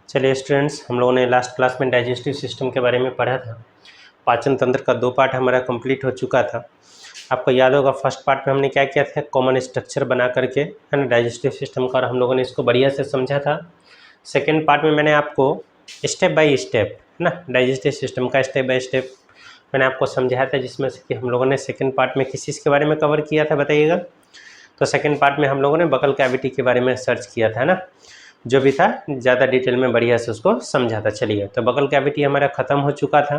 चलिए स्टूडेंट्स, हम लोगों ने लास्ट क्लास में डाइजेस्टिव सिस्टम के बारे में पढ़ा था। पाचन तंत्र का 2 पार्ट हमारा कंप्लीट हो चुका था। आपको याद होगा फर्स्ट पार्ट में हमने क्या किया था, कॉमन स्ट्रक्चर बना करके, है ना, डाइजेस्टिव सिस्टम का, और हम लोगों ने इसको बढ़िया से समझा था। सेकेंड पार्ट में मैंने आपको स्टेप बाय स्टेप, है ना, डाइजेस्टिव सिस्टम का स्टेप बाय स्टेप मैंने आपको समझाया था, जिसमें से कि हम लोगों ने सेकेंड पार्ट में किस चीज़ के बारे में कवर किया था बताइएगा। तो सेकेंड पार्ट में हम लोगों ने बकल कैविटी के बारे में सर्च किया था, है ना, जो भी था ज़्यादा डिटेल में बढ़िया से उसको समझा था। चलिए, तो बकल कैविटी हमारा ख़त्म हो चुका था।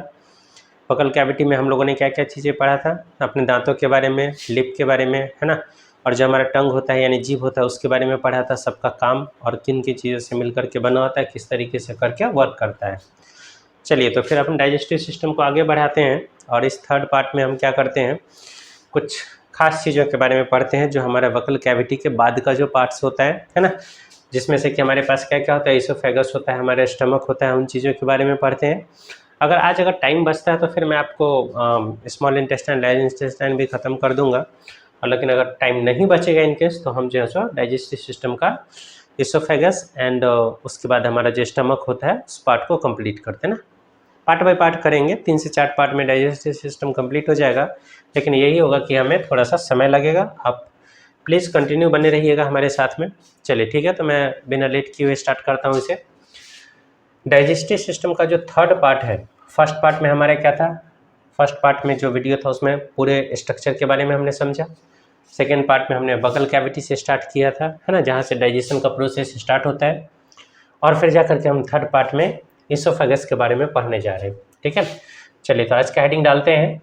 बकल कैविटी में हम लोगों ने क्या क्या चीज़ें पढ़ा था, अपने दांतों के बारे में, लिप के बारे में, है ना, और जो हमारा टंग होता है यानी जीभ होता है उसके बारे में पढ़ा था, सबका काम और किन किन चीज़ों से मिल करके बना होता है, किस तरीके से करके वर्क करता है। चलिए, तो फिर अपन डाइजेस्टिव सिस्टम को आगे बढ़ाते हैं और इस थर्ड पार्ट में हम क्या करते हैं, कुछ खास चीज़ों के बारे में पढ़ते हैं जो हमारा बकल कैविटी के बाद का जो पार्ट्स होता है ना, जिसमें से कि हमारे पास क्या क्या होता है, इसोफेगस होता है, हमारा स्टमक होता है, उन चीज़ों के बारे में पढ़ते हैं। अगर टाइम बचता है तो फिर मैं आपको स्मॉल इंटेस्टाइन, लार्ज इंटेस्टाइन भी ख़त्म कर दूंगा, और लेकिन अगर टाइम नहीं बचेगा इनकेस, तो हम जो है सो डाइजेस्टिव सिस्टम का इसोफेगस एंड उसके बाद हमारा जो स्टमक होता है उस पार्ट को कंप्लीट करते हैं ना। पार्ट बाय पार्ट करेंगे, 3 से 4 पार्ट में डाइजेस्टिव सिस्टम कंप्लीट हो जाएगा, लेकिन यही होगा कि हमें थोड़ा सा समय लगेगा। आप प्लीज़ कंटिन्यू बने रहिएगा हमारे साथ में। चलिए ठीक है, तो मैं बिना लेट किए हुए स्टार्ट करता हूँ इसे। डाइजेस्टिव सिस्टम का जो थर्ड पार्ट है, फर्स्ट पार्ट में हमारा क्या था, फर्स्ट पार्ट में जो वीडियो था उसमें पूरे स्ट्रक्चर के बारे में हमने समझा। सेकेंड पार्ट में हमने बकल कैविटी से स्टार्ट किया था, है ना, जहाँ से डाइजेशन का प्रोसेस स्टार्ट होता है, और फिर जा करके हम थर्ड पार्ट में इसोफेगस के बारे में पढ़ने जा रहे हैं। ठीक है, चलिए तो आज का हेडिंग डालते हैं,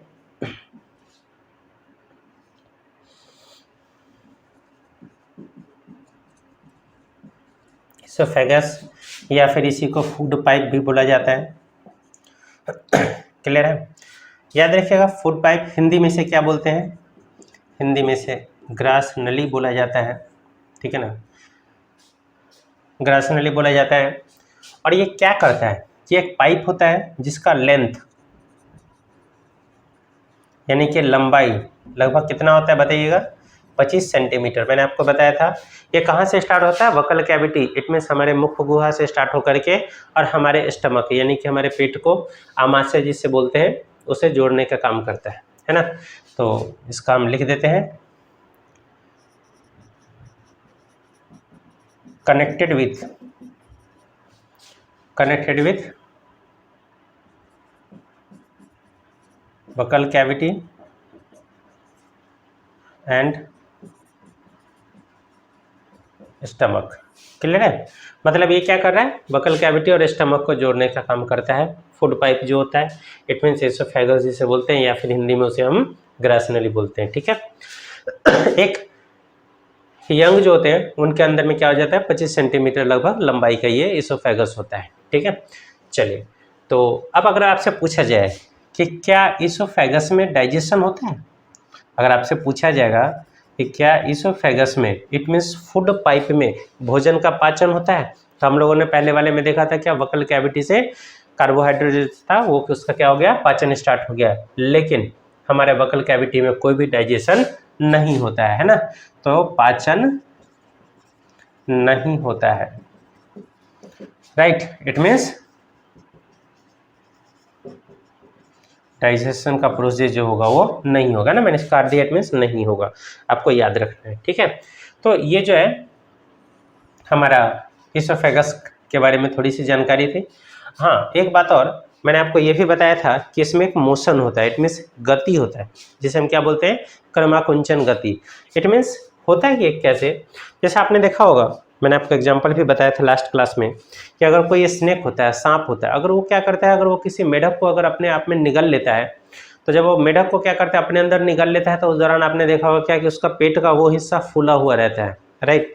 इसोफेगस, या फिर इसी को फूड पाइप भी बोला जाता है। क्लियर है? याद रखिएगा, फूड पाइप हिंदी में से क्या बोलते हैं, हिंदी में से ग्रास नली बोला जाता है। ठीक है ना, ग्रास नली बोला जाता है। और ये क्या करता है, ये एक पाइप होता है जिसका लेंथ यानी कि लंबाई लगभग कितना होता है बताइएगा, 25 सेंटीमीटर। मैंने आपको बताया था ये कहाँ से स्टार्ट होता है, बकल कैविटी, इट मीन्स हमारे मुख्य गुहा से स्टार्ट होकर के और हमारे स्टमक यानी कि हमारे पेट को, आमाशय जिसे बोलते हैं, उसे जोड़ने का काम करता है ना। तो इसका हम लिख देते हैं, connected with buccal cavity and stomach. Clear है? मतलब ये क्या कर रहा है, बकल कैविटी और स्टमक को जोड़ने का काम करता है। फूड पाइप जो होता है, इट मीन्स एसोफेगस जिसे बोलते हैं, या फिर हिंदी में उसे हम ग्रासनली बोलते हैं। ठीक है, एक यंग जो होते हैं उनके अंदर में क्या हो जाता है, 25 सेंटीमीटर लगभग लंबाई का ये इसोफेगस होता है। ठीक है, चलिए, तो अब अगर आपसे पूछा जाए कि क्या इसोफेगस में डाइजेशन होता है, अगर आपसे पूछा जाएगा कि क्या इसोफेगस में, इट मीन्स फूड पाइप में भोजन का पाचन होता है, तो हम लोगों ने पहले वाले में देखा था क्या, बकल कैविटी से कार्बोहाइड्रेट था वो उसका क्या हो गया, पाचन स्टार्ट हो गया, लेकिन हमारे बकल कैविटी में कोई भी डाइजेशन नहीं होता है ना, तो पाचन नहीं होता है। राइट, इट मीन्स डाइजेशन का प्रोसेस जो होगा वो नहीं होगा ना, मैंने काट दिया, इट मीन्स नहीं होगा, आपको याद रखना है। ठीक है, तो ये जो है हमारा इसोफेगस के बारे में थोड़ी सी जानकारी थी। हाँ, एक बात और, मैंने आपको ये भी बताया था कि इसमें एक मोशन होता है, इट मीन्स गति होता है, जिसे हम क्या बोलते हैं, क्रमाकुंचन गति। इट मीन्स होता है कि कैसे, जैसे आपने देखा होगा, मैंने आपको एग्जांपल भी बताया था लास्ट क्लास में, कि अगर कोई स्नेक होता है, सांप होता है, अगर वो क्या करता है, अगर वो किसी मेढक को अगर अपने आप में निगल लेता है, तो जब वो मेढक को क्या करता है, अपने अंदर निगल लेता है, तो उस दौरान आपने देखा होगा क्या कि उसका पेट का वो हिस्सा फूला हुआ रहता है। राइट,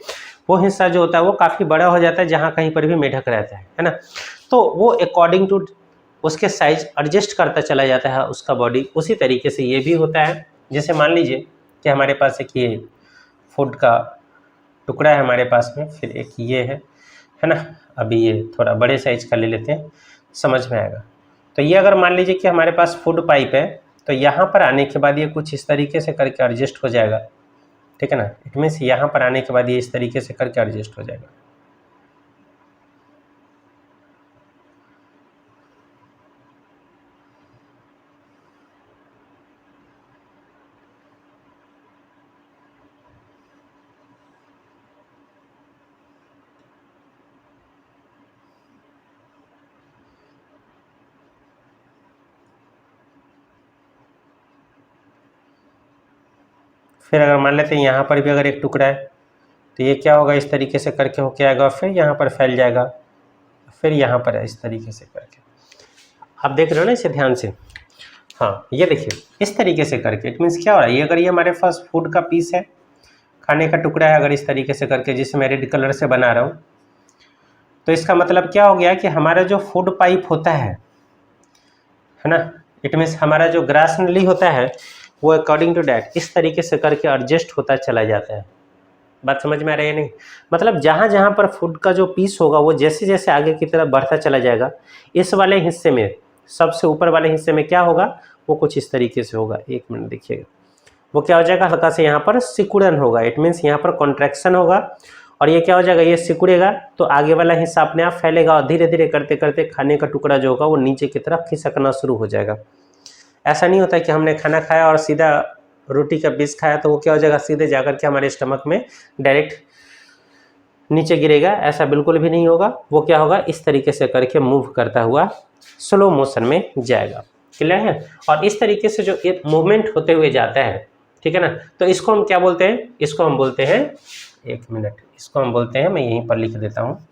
वो हिस्सा जो होता है वो काफ़ी बड़ा हो जाता है जहाँ कहीं पर भी मेढक रहता है ना, तो वो अकॉर्डिंग टू उसके साइज एडजस्ट करता चला जाता है उसका बॉडी। उसी तरीके से ये भी होता है, जैसे मान लीजिए कि हमारे पास एक ये फूड का टुकड़ा है हमारे पास में, फिर एक ये है ना, अभी ये थोड़ा बड़े साइज का ले लेते हैं, समझ में आएगा। तो ये अगर मान लीजिए कि हमारे पास फूड पाइप है, तो यहाँ पर आने के बाद ये कुछ इस तरीके से करके एडजस्ट हो जाएगा। ठीक है ना, इट मीन्स यहाँ पर आने के बाद ये इस तरीके से करके एडजस्ट हो जाएगा। फिर अगर मान लेते हैं यहाँ पर भी अगर एक टुकड़ा है तो ये क्या होगा, इस तरीके से करके हो क्या आएगा, फिर यहाँ पर फैल जाएगा, फिर यहाँ पर है इस तरीके से करके। आप देख रहे हो ना इसे ध्यान से। हाँ ये देखिए इस तरीके से करके, इट मीन्स क्या हो रहा है, ये अगर ये हमारे पास फूड का पीस है, खाने का टुकड़ा है, अगर इस तरीके से करके जिसे मैं रेड कलर से बना रहा हूँ, तो इसका मतलब क्या हो गया कि हमारा जो फूड पाइप होता है ना, इट मीन्स हमारा जो ग्रास नली होता है वो अकॉर्डिंग टू डैट इस तरीके से करके एडजस्ट होता चला जाता है। बात समझ में आ रही है नहीं? मतलब जहाँ जहाँ पर फूड का जो पीस होगा वो जैसे जैसे आगे की तरफ बढ़ता चला जाएगा, इस वाले हिस्से में, सबसे ऊपर वाले हिस्से में क्या होगा, वो कुछ इस तरीके से होगा। एक मिनट देखिएगा, वो क्या हो जाएगा, हल्का से यहाँ पर सिकुड़न होगा, इट मीन्स यहाँ पर कॉन्ट्रैक्शन होगा, और ये क्या हो जाएगा, ये सिकुड़ेगा तो आगे वाला हिस्सा अपने आप फैलेगा और धीरे धीरे करते करते खाने का टुकड़ा जो होगा वो नीचे की तरफ खिसकना शुरू हो जाएगा। ऐसा नहीं होता कि हमने खाना खाया और सीधा रोटी का पीस खाया तो वो क्या हो जाएगा, सीधे जाकर के हमारे स्टमक में डायरेक्ट नीचे गिरेगा, ऐसा बिल्कुल भी नहीं होगा। वो क्या होगा, इस तरीके से करके मूव करता हुआ स्लो मोशन में जाएगा। क्लियर है? और इस तरीके से जो एक मूवमेंट होते हुए जाता है, ठीक है ना, तो इसको हम क्या बोलते हैं, इसको हम बोलते हैं, एक मिनट, इसको हम बोलते हैं, मैं यहीं पर लिख देता हूँ,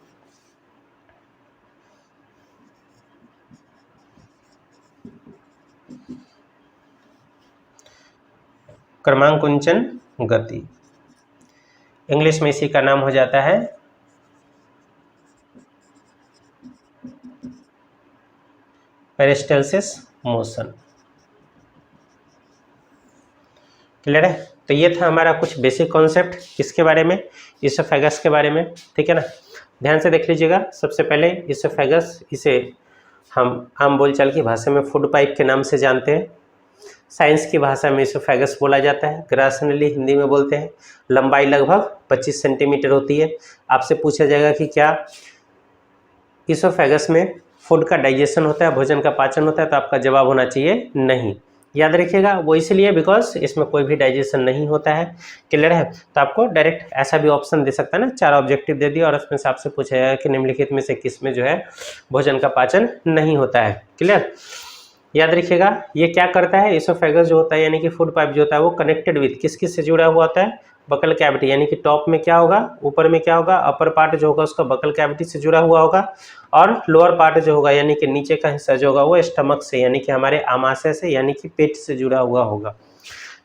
क्रमांकुंचन गति। इंग्लिश में इसी का नाम हो जाता है पेरिस्टल्सिस मोशन। क्लियर है? तो ये था हमारा कुछ बेसिक कॉन्सेप्ट किसके बारे में, इसोफेगस के बारे में, ठीक है ना। ध्यान से देख लीजिएगा। सबसे पहले इसोफेगस, इसे हम आम बोलचाल की भाषा में फूड पाइप के नाम से जानते हैं। साइंस की भाषा में इसोफेगस बोला जाता है, ग्रास नली हिंदी में बोलते हैं। लंबाई लगभग 25 सेंटीमीटर होती है। आपसे पूछा जाएगा कि क्या इसोफेगस में फूड का डाइजेशन होता है, भोजन का पाचन होता है, तो आपका जवाब होना चाहिए नहीं। याद रखिएगा, वो इसलिए बिकॉज इसमें कोई भी डाइजेशन नहीं होता है। क्लियर है? तो आपको डायरेक्ट ऐसा भी ऑप्शन दे सकता है ना, 4 ऑब्जेक्टिव दे दिया और उसमें से आपसे पूछा जाएगा कि निम्नलिखित में से किस में जो है भोजन का पाचन नहीं होता है। क्लियर? याद रखिएगा, ये क्या करता है, इसोफेगस जो होता है यानी कि फूड पाइप जो होता है वो कनेक्टेड विथ किस किस से जुड़ा हुआ होता है, बकल कैविटी, यानी कि टॉप में क्या होगा, ऊपर में क्या होगा, अपर पार्ट जो होगा उसका बकल कैविटी से जुड़ा हुआ होगा, और लोअर पार्ट जो होगा यानी कि नीचे का हिस्सा जो होगा वो स्टमक से यानी कि हमारे आमाशय से यानी कि पेट से जुड़ा हुआ होगा।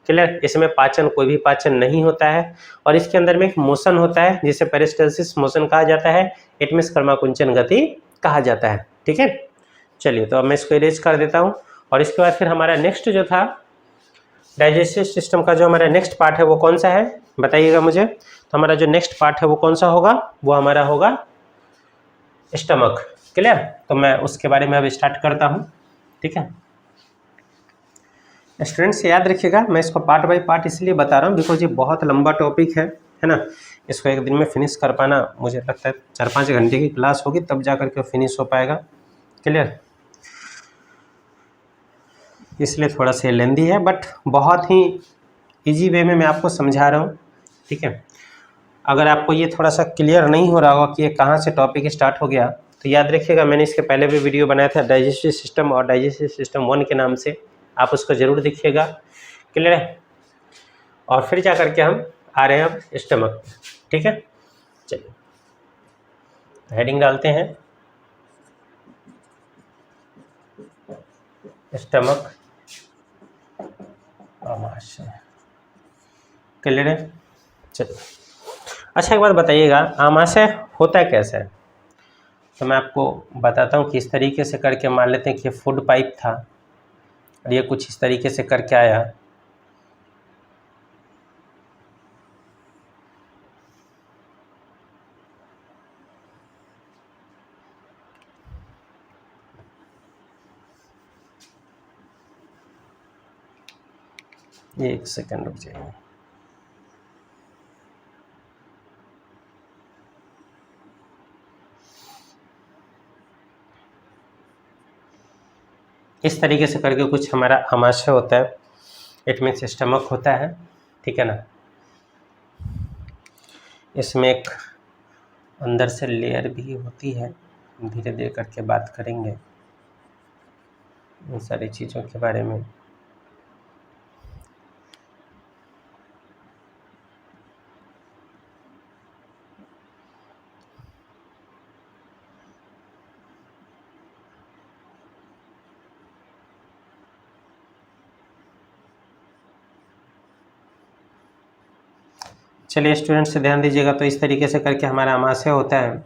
क्लियर? इसमें पाचन, कोई भी पाचन नहीं होता है, और इसके अंदर में एक मोशन होता है जिसे पेरिस्टल्सिस मोशन कहा जाता है, इट मीन्स कर्माकुंचन गति कहा जाता है। ठीक है, चलिए तो अब मैं इसको इरेज कर देता हूँ। और इसके बाद फिर हमारा नेक्स्ट जो था डाइजेस्टिव सिस्टम का जो हमारा नेक्स्ट पार्ट है वो कौन सा है, बताइएगा मुझे। तो हमारा जो नेक्स्ट पार्ट है वो कौन सा होगा, वो हमारा होगा स्टमक। क्लियर? तो मैं उसके बारे में अब स्टार्ट करता हूँ। ठीक है स्टूडेंट्स, याद रखिएगा, मैं इसको पार्ट बाय पार्ट इसलिए बता रहा हूँ बिकॉज ये बहुत लंबा टॉपिक है ना। इसको एक दिन में फिनिश कर पाना मुझे लगता है 4-5 घंटे की क्लास होगी तब जा करके फिनिश हो पाएगा। क्लियर? इसलिए थोड़ा सा लेंदी है बट बहुत ही इजी वे में मैं आपको समझा रहा हूँ। ठीक है, अगर आपको ये थोड़ा सा क्लियर नहीं हो रहा होगा कि ये कहाँ से टॉपिक स्टार्ट हो गया, तो याद रखिएगा मैंने इसके पहले भी वीडियो बनाया था डाइजेस्टिव सिस्टम और डाइजेस्टिव सिस्टम 1 के नाम से, आप उसको ज़रूर देखिएगा। क्लियर है? और फिर जा करके हम आ रहे हैं अब स्टमक। ठीक है, चलिए हेडिंग डालते हैं, स्टमक आमाशय। क्लियर है? चलिए, अच्छा एक बात बताइएगा, आमाशय होता कैसा है? तो मैं आपको बताता हूँ कि इस तरीके से करके मान लेते हैं कि ये फूड पाइप था और ये कुछ इस तरीके से करके आया। ये 1 सेकंड रुक जाइए। इस तरीके से करके कुछ हमारा आमाशय होता है, इट मीन्स स्टमक होता है। ठीक है ना, इसमें एक अंदर से लेयर भी होती है, धीरे धीरे करके बात करेंगे इन सारी चीज़ों के बारे में। चलिए स्टूडेंट्स ध्यान दीजिएगा। तो इस तरीके से करके हमारा आमाशय होता है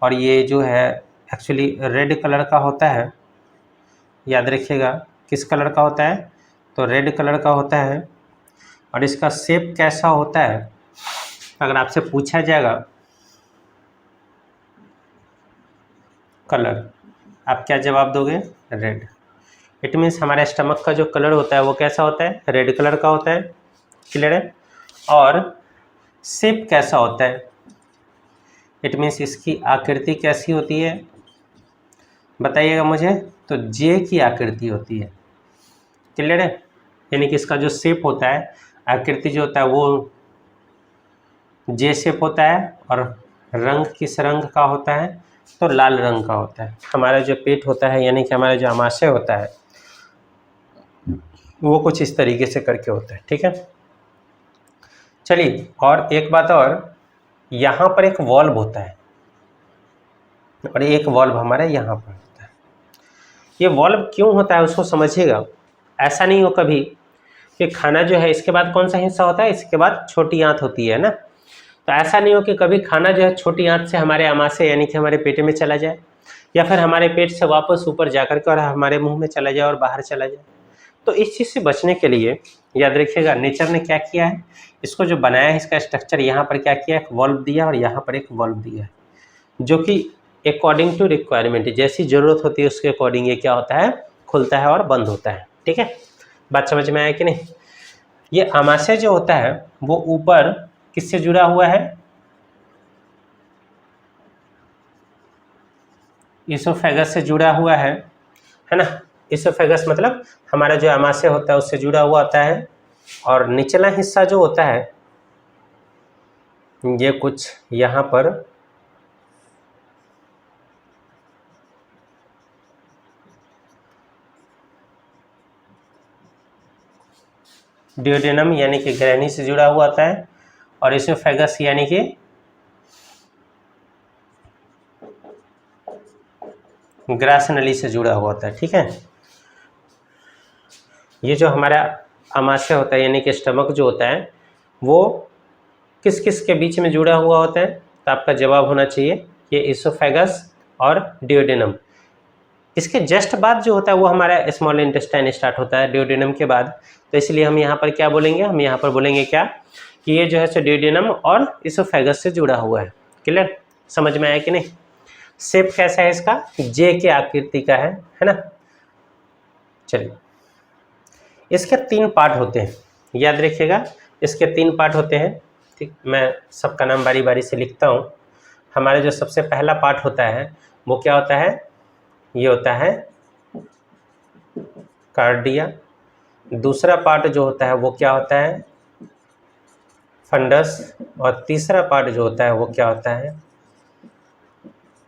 और ये जो है एक्चुअली रेड कलर का होता है, याद रखिएगा। किस कलर का होता है? तो रेड कलर का होता है। और इसका शेप कैसा होता है अगर आपसे पूछा जाएगा कलर, आप क्या जवाब दोगे? रेड। इट मीन्स हमारे स्टमक का जो कलर होता है वो कैसा होता है? रेड कलर का होता है। क्लियर है? और शेप कैसा होता है? इट मीन्स इसकी आकृति कैसी होती है बताइएगा मुझे। तो जे की आकृति होती है। क्लियर है? यानी कि इसका जो शेप होता है, आकृति जो होता है वो जे शेप होता है। और रंग किस रंग का होता है? तो लाल रंग का होता है। हमारा जो पेट होता है यानी कि हमारा जो आमाशय होता है वो कुछ इस तरीके से करके होता है। ठीक है, चलिए। और एक बात और, यहाँ पर एक वॉल्व होता है और एक वॉल्व हमारा यहाँ पर होता है। ये वॉल्व क्यों होता है उसको समझिएगा। ऐसा नहीं हो कभी कि खाना जो है इसके बाद कौन सा हिस्सा होता है? इसके बाद छोटी आंत होती है ना। तो ऐसा नहीं हो कि कभी खाना जो है छोटी आंत से हमारे आमाशय यानी कि हमारे पेट में चला जाए, या फिर हमारे पेट से वापस ऊपर जा करके और हमारे मुंह में चला जाए और बाहर चला जाए। तो इस चीज़ से बचने के लिए याद रखिएगा नेचर ने क्या किया है, इसको जो बनाया है इसका स्ट्रक्चर, यहाँ पर क्या किया है? एक वॉल्व दिया और यहाँ पर एक वॉल्व दिया है, जो कि अकॉर्डिंग टू रिक्वायरमेंट, जैसी ज़रूरत होती है उसके अकॉर्डिंग ये क्या होता है? खुलता है और बंद होता है। ठीक है, बात समझ में आया कि नहीं? ये आमाशय जो होता है वो ऊपर किससे जुड़ा हुआ है? इसोफेगस से जुड़ा हुआ है ना। इसोफेगस मतलब हमारा जो आमाशय होता है उससे जुड़ा हुआ होता है। और निचला हिस्सा जो होता है ये कुछ यहाँ पर ड्यूडेनम यानी कि ग्रैनी से जुड़ा हुआ होता है। और इसोफेगस यानी कि ग्रास नली से जुड़ा हुआ होता है। ठीक है, ये जो हमारा आमाशय होता है यानी कि स्टमक जो होता है वो किस किस के बीच में जुड़ा हुआ होता है? तो आपका जवाब होना चाहिए ये इसोफेगस और ड्यूडेनम। इसके जस्ट बाद जो होता है वो हमारा स्मॉल इंटेस्टाइन स्टार्ट होता है ड्यूडेनम के बाद। तो इसलिए हम यहाँ पर क्या बोलेंगे? हम यहाँ पर बोलेंगे क्या कि ये जो है सो ड्यूडेनम और इसोफेगस से जुड़ा हुआ है। क्लियर? समझ में आया कि नहीं? शेप कैसा है इसका? जे के आकृति का है ना। चलिए, इसके 3 पार्ट होते हैं, याद रखिएगा। इसके 3 पार्ट होते हैं। ठीक, मैं सबका नाम बारी बारी से लिखता हूँ। हमारा जो सबसे पहला पार्ट होता है वो क्या होता है? ये होता है कार्डिया। दूसरा पार्ट जो होता है वो क्या होता है? फंडस। और तीसरा पार्ट जो होता है वो क्या होता है?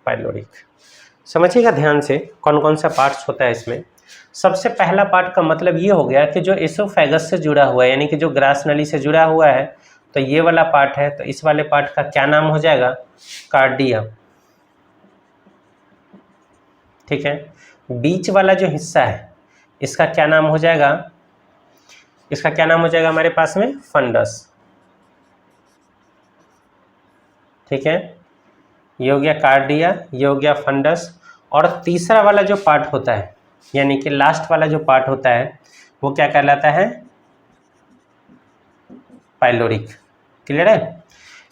पाइलोरिक। समझिएगा ध्यान से कौन कौन सा पार्ट्स होता है इसमें। सबसे पहला पार्ट का मतलब ये हो गया कि जो इसोफेगस से जुड़ा हुआ है यानी कि जो ग्रास नली से जुड़ा हुआ है, तो ये वाला पार्ट है। तो इस वाले पार्ट का क्या नाम हो जाएगा? कार्डिया। ठीक है, बीच वाला जो हिस्सा है इसका क्या नाम हो जाएगा? इसका क्या नाम हो जाएगा हमारे पास में? फंडस। ठीक है, ये हो गया कार्डिया, ये हो गया फंडस। और तीसरा वाला जो पार्ट होता है यानी कि लास्ट वाला जो पार्ट होता है वो क्या कहलाता है? पाइलोरिक। क्लियर है?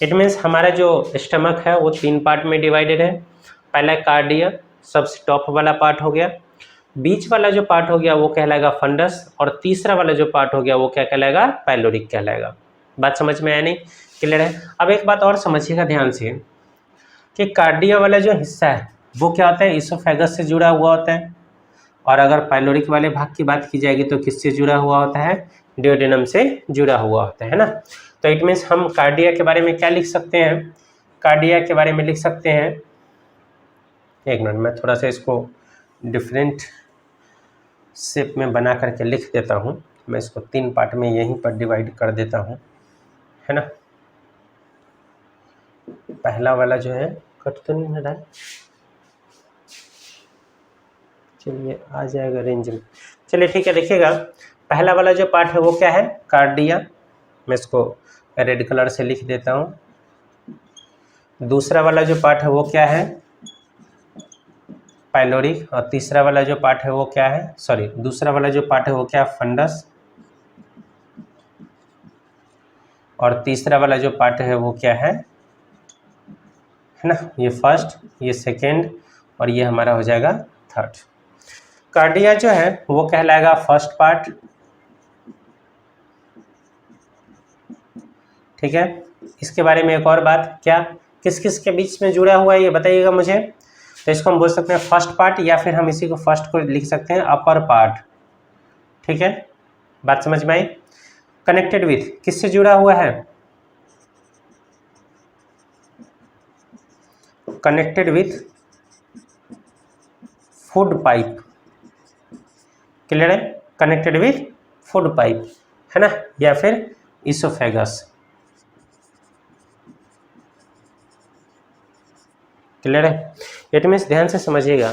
इट मीन्स हमारा जो स्टमक है वो 3 पार्ट में डिवाइडेड है। पहला कार्डिया, सबसे टॉप वाला पार्ट हो गया। बीच वाला जो पार्ट हो गया वो कहलाएगा फंडस। और तीसरा वाला जो पार्ट हो गया वो क्या कहलाएगा? पाइलोरिक कहलाएगा। बात समझ में आया नहीं? क्लियर है? अब एक बात और समझिएगा ध्यान से कि कार्डिया वाला जो हिस्सा है वो क्या होता है? इसोफेगस से जुड़ा हुआ होता है। और अगर पाइलोरिक वाले भाग की बात की जाएगी तो किससे जुड़ा हुआ होता है? ड्यूडेनम से जुड़ा हुआ होता है ना। तो इट मीन्स हम कार्डिया के बारे में क्या लिख सकते हैं? कार्डिया के बारे में लिख सकते हैं, एक मिनट मैं थोड़ा सा इसको डिफरेंट शेप में बना करके लिख देता हूँ। मैं इसको 3 पार्ट में यहीं पर डिवाइड कर देता हूँ, है ना। पहला वाला जो है कट तो नहीं हो रहा है, चलिए आ जाएगा रेंज में। चलिए ठीक है, देखिएगा पहला वाला जो पार्ट है वो क्या है? कार्डिया। मैं इसको रेड कलर से लिख देता हूँ। दूसरा वाला जो पार्ट है वो क्या है, पाइलोरिक, और तीसरा वाला जो पार्ट है वो क्या है, सॉरी दूसरा वाला जो पार्ट है वो क्या है, फंडस, और तीसरा वाला जो पार्ट है वो क्या है ना, ये फर्स्ट, ये सेकेंड, और ये हमारा हो जाएगा थर्ड। कार्डिया जो है वो कहलाएगा फर्स्ट पार्ट, ठीक है। इसके बारे में एक और बात, क्या किस किस के बीच में जुड़ा हुआ है ये बताइएगा मुझे। तो इसको हम बोल सकते हैं फर्स्ट पार्ट, या फिर हम इसी को फर्स्ट को लिख सकते हैं अपर पार्ट, ठीक है। बात समझ में आई। कनेक्टेड विथ किससे जुड़ा हुआ है, connected with food pipe, clear है, कनेक्टेड विथ फूड पाइप है ना, या फिर इसोफेगस, क्लियर है। इट मीन्स ध्यान से समझिएगा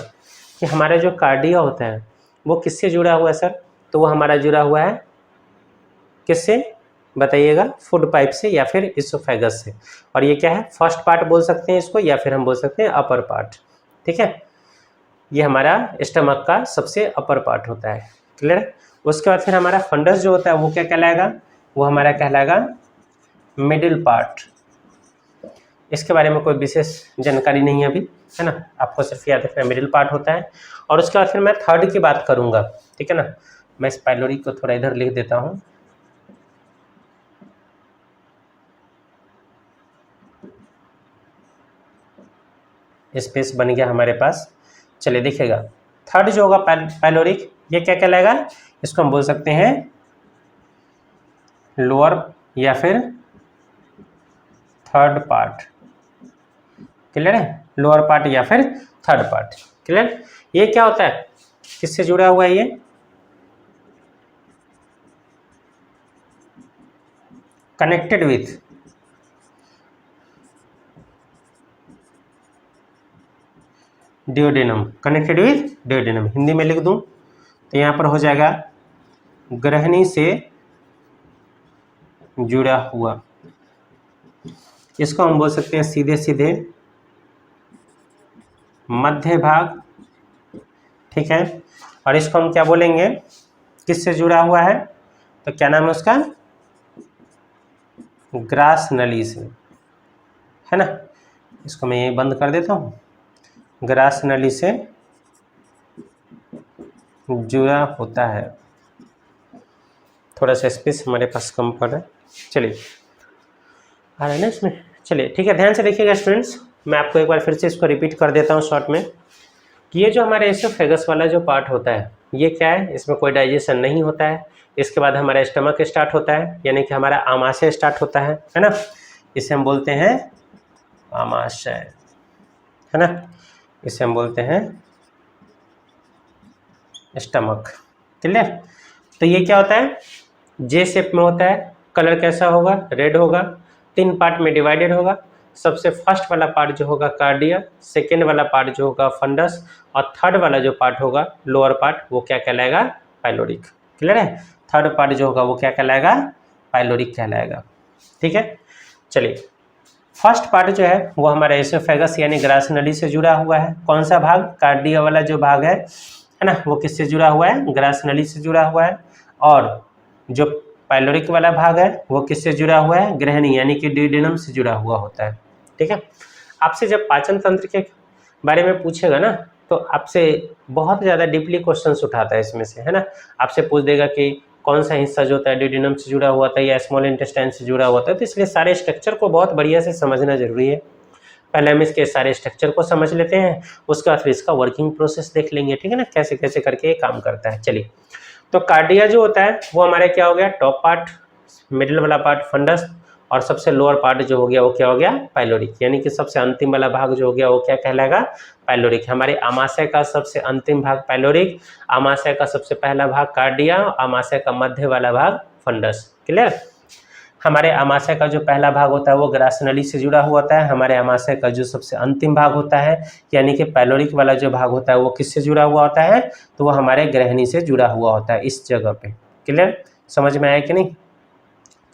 कि हमारा जो कार्डिया होता है वो किससे जुड़ा हुआ है सर, तो वो हमारा जुड़ा हुआ है किससे बताइएगा, फूड पाइप से या फिर इसोफेगस से। और ये क्या है, फर्स्ट पार्ट बोल सकते हैं इसको, या फिर हम बोल सकते हैं अपर पार्ट, ठीक है। ये हमारा स्टमक का सबसे अपर पार्ट होता है, क्लियर है। उसके बाद फिर हमारा फंडस जो होता है वो क्या कहलाएगा, वो हमारा कहलाएगा मिडिल पार्ट। इसके बारे में कोई विशेष जानकारी नहीं है अभी, है ना, आपको सिर्फ याद रखना मिडिल पार्ट होता है। और उसके बाद फिर मैं थर्ड की बात करूंगा, ठीक है ना। मैं इस पाइलोरिक को थोड़ा इधर लिख देता हूँ, स्पेस बन गया हमारे पास। चलिए देखिएगा, थर्ड जो होगा पाइलोरिक, ये क्या कहलाएगा, इसको हम बोल सकते हैं लोअर या फिर थर्ड पार्ट, क्लियर है, लोअर पार्ट या फिर थर्ड पार्ट, क्लियर। ये क्या होता है, किससे जुड़ा हुआ है, ये connected with duodenum, connected with duodenum, Hindi में लिख दूं तो यहाँ पर हो जाएगा ग्रहणी से जुड़ा हुआ। इसको हम बोल सकते हैं सीधे सीधे मध्य भाग, ठीक है। और इसको हम क्या बोलेंगे, किससे जुड़ा हुआ है, तो क्या नाम है उसका, ग्रास नली से, है ना। इसको मैं ये बंद कर देता हूँ, ग्रास नली से जुड़ा होता है। थोड़ा सा स्पेस हमारे पास कम पड़ रहा है, चलिए आ रहा है ना इसमें, चलिए ठीक है। ध्यान से देखिएगा स्टूडेंट्स, मैं आपको एक बार फिर से इसको रिपीट कर देता हूँ शॉर्ट में, कि ये जो हमारे एसोफेगस वाला जो पार्ट होता है ये क्या है, इसमें कोई डाइजेशन नहीं होता है। इसके बाद हमारा स्टमक स्टार्ट होता है, यानी कि हमारा आमाशय स्टार्ट होता है ना। इसे हम बोलते हैं आमाशय, है ना, इसे हम बोलते हैं स्टमक, क्लियर। तो ये क्या होता है, जे शेप में होता है, कलर कैसा होगा, रेड होगा, 3 पार्ट में डिवाइडेड होगा। सबसे फर्स्ट वाला पार्ट जो होगा कार्डिया, सेकेंड वाला पार्ट जो होगा फंडस, और थर्ड वाला जो पार्ट होगा लोअर पार्ट वो क्या कहलाएगा, पाइलोरिक, क्लियर है। थर्ड पार्ट जो होगा वो क्या कहलाएगा, पाइलोरिक कहलाएगा, ठीक है। चलिए फर्स्ट पार्ट जो है वो हमारा एसोफेगस यानी ग्रास नली से जुड़ा हुआ है। कौन सा भाग, कार्डिया वाला जो भाग है ना, वो किससे जुड़ा हुआ है, ग्रास नली से जुड़ा हुआ है। और जो पाइलोरिक वाला भाग है वो किससे जुड़ा हुआ है, ग्रहणी यानी कि डियोडेनम से जुड़ा हुआ होता है, ठीक है। आपसे जब पाचन तंत्र के बारे में पूछेगा ना तो आपसे बहुत ज़्यादा डीपली क्वेश्चंस उठाता है इसमें से, है ना। आपसे पूछ देगा कि कौन सा हिस्सा जो होता है डियोडेनम से जुड़ा हुआ था या स्मॉल इंटेस्टाइन से जुड़ा हुआ था। तो इसलिए सारे स्ट्रक्चर को बहुत बढ़िया से समझना जरूरी है। पहले हम इसके सारे स्ट्रक्चर को समझ लेते हैं, उसके बाद फिर इसका वर्किंग प्रोसेस देख लेंगे, ठीक है ना, कैसे कैसे करके ये काम करता है। चलिए, तो कार्डिया जो होता है वो हमारे क्या हो गया, टॉप पार्ट, मिडिल वाला पार्ट फंडस, और सबसे लोअर पार्ट जो हो गया वो क्या हो गया, पाइलोरिक, यानी कि सबसे अंतिम वाला भाग जो हो गया वो क्या कहलाएगा, पाइलोरिक। हमारे आमाशय का सबसे अंतिम भाग पाइलोरिक, आमाशय का सबसे पहला भाग कार्डिया, आमाशय का मध्य वाला भाग फंडस, क्लियर। हमारे आमाशय का जो पहला भाग होता है वो ग्रास नली से जुड़ा हुआ होता है। हमारे आमाशय का जो सबसे अंतिम भाग होता है यानी कि पाइलोरिक वाला जो भाग होता है वो किससे जुड़ा हुआ होता है, तो वो हमारे ग्रहणी से जुड़ा हुआ होता है, इस जगह पे, क्लियर, समझ में आया कि नहीं।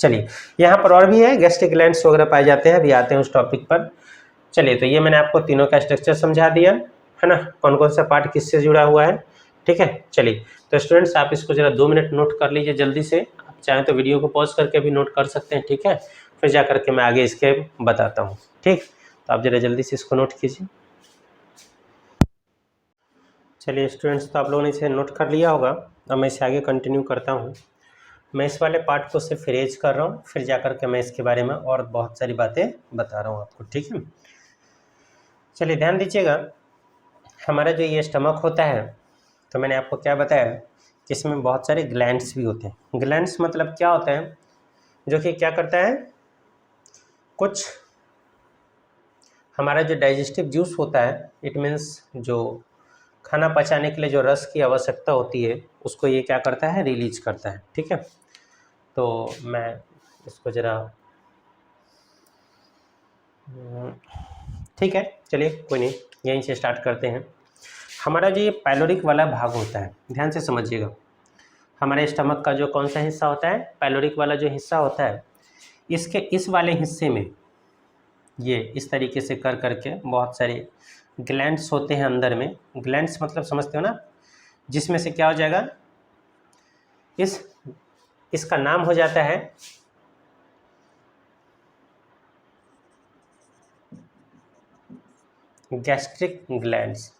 चलिए यहाँ पर और भी है, गैस्ट्रिक ग्लैंड्स वगैरह पाए जाते हैं, अभी आते हैं उस टॉपिक पर। चलिए तो ये मैंने आपको तीनों का स्ट्रक्चर समझा दिया है ना, कौन कौन सा पार्ट किससे जुड़ा हुआ है, ठीक है। चलिए तो स्टूडेंट्स आप इसको जरा 2 मिनट नोट कर लीजिए जल्दी से, आप चाहें तो वीडियो को पॉज करके भी नोट कर सकते हैं, ठीक है, फिर जा करके मैं आगे इसके बताता हूँ, ठीक। तो आप जरा जल्दी से इसको नोट कीजिए। चलिए स्टूडेंट्स, तो आप लोगों ने इसे नोट कर लिया होगा, अब मैं इसे आगे कंटिन्यू करता हूँ। मैं इस वाले पार्ट को सिर्फ इरेज कर रहा हूँ, फिर जा करके मैं इसके बारे में और बहुत सारी बातें बता रहा हूँ आपको, ठीक है। चलिए ध्यान दीजिएगा, हमारा जो ये स्टमक होता है, तो मैंने आपको क्या बताया कि इसमें बहुत सारे ग्लैंड्स भी होते हैं। ग्लैंड्स मतलब क्या होता है, जो कि क्या करता है, कुछ हमारा जो डाइजेस्टिव जूस होता है, इट मीन्स जो खाना पचाने के लिए जो रस की आवश्यकता होती है, उसको ये क्या करता है, रिलीज करता है, ठीक है। तो मैं इसको ज़रा, ठीक है, चलिए कोई नहीं, यहीं से स्टार्ट करते हैं। हमारा जो ये पाइलोरिक वाला भाग होता है, ध्यान से समझिएगा, हमारे स्टमक का जो कौन सा हिस्सा होता है, पाइलोरिक वाला जो हिस्सा होता है, इसके इस वाले हिस्से में ये इस तरीके से कर करके बहुत सारे ग्लैंड्स होते हैं अंदर में। ग्लैंड्स मतलब समझते हो ना, जिसमें से क्या हो जाएगा, इसका नाम हो जाता है गैस्ट्रिक ग्लैंड्स,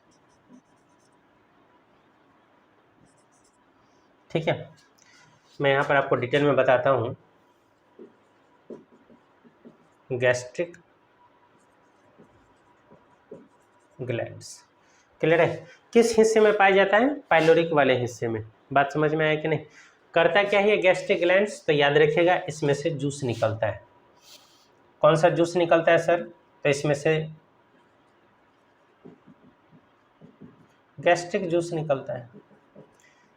ठीक है। मैं यहाँ पर आपको डिटेल में बताता हूँ, गैस्ट्रिक ग्लैंड्स, क्लियर है। किस हिस्से में पाया जाता है, पाइलोरिक वाले हिस्से में। बात समझ में आया कि नहीं। करता क्या है गैस्ट्रिक ग्लैंड्स, तो याद रखिएगा इसमें से जूस निकलता है। कौन सा जूस निकलता है सर, तो इसमें से गैस्ट्रिक जूस निकलता है।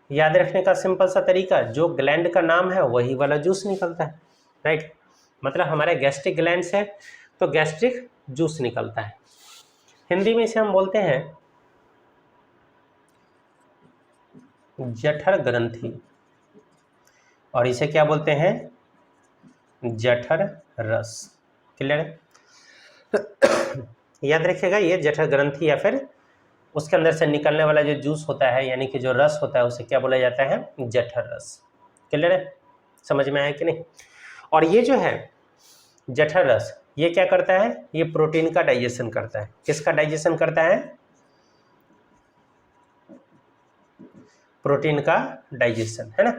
याद रखने का सिंपल सा तरीका, जो ग्लैंड का नाम है वही वाला जूस निकलता है, राइट। मतलब हमारे गैस्ट्रिक ग्लैंड्स है तो गैस्ट्रिक जूस निकलता है। हिंदी में इसे हम बोलते हैं जठर ग्रंथि, और इसे क्या बोलते हैं, जठर रस, क्लियर है। याद रखिएगा ये जठर ग्रंथि या फिर उसके अंदर से निकलने वाला जो जूस होता है, यानी कि जो रस होता है, उसे क्या बोला जाता है, जठर रस, क्लियर है। समझ में आया कि नहीं। और ये जो है जठर रस, ये क्या करता है, ये प्रोटीन का डाइजेशन करता है। किसका डाइजेशन करता है, प्रोटीन का डाइजेशन, है ना।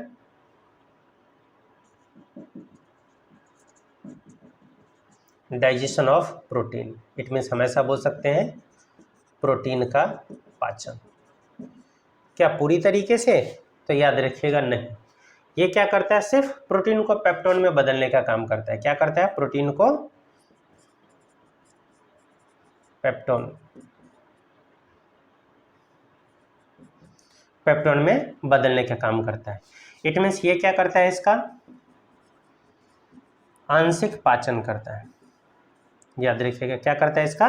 Digestion of protein, it means हमेशा बोल सकते हैं प्रोटीन का पाचन। क्या पूरी तरीके से, तो याद रखिएगा नहीं, ये क्या करता है, सिर्फ प्रोटीन को पेप्टोन में बदलने का काम करता है। क्या करता है, प्रोटीन को पेप्टोन में बदलने का काम करता है। इट मीन्स ये क्या करता है, इसका आंशिक पाचन करता है। याद रखिएगा क्या करता है, इसका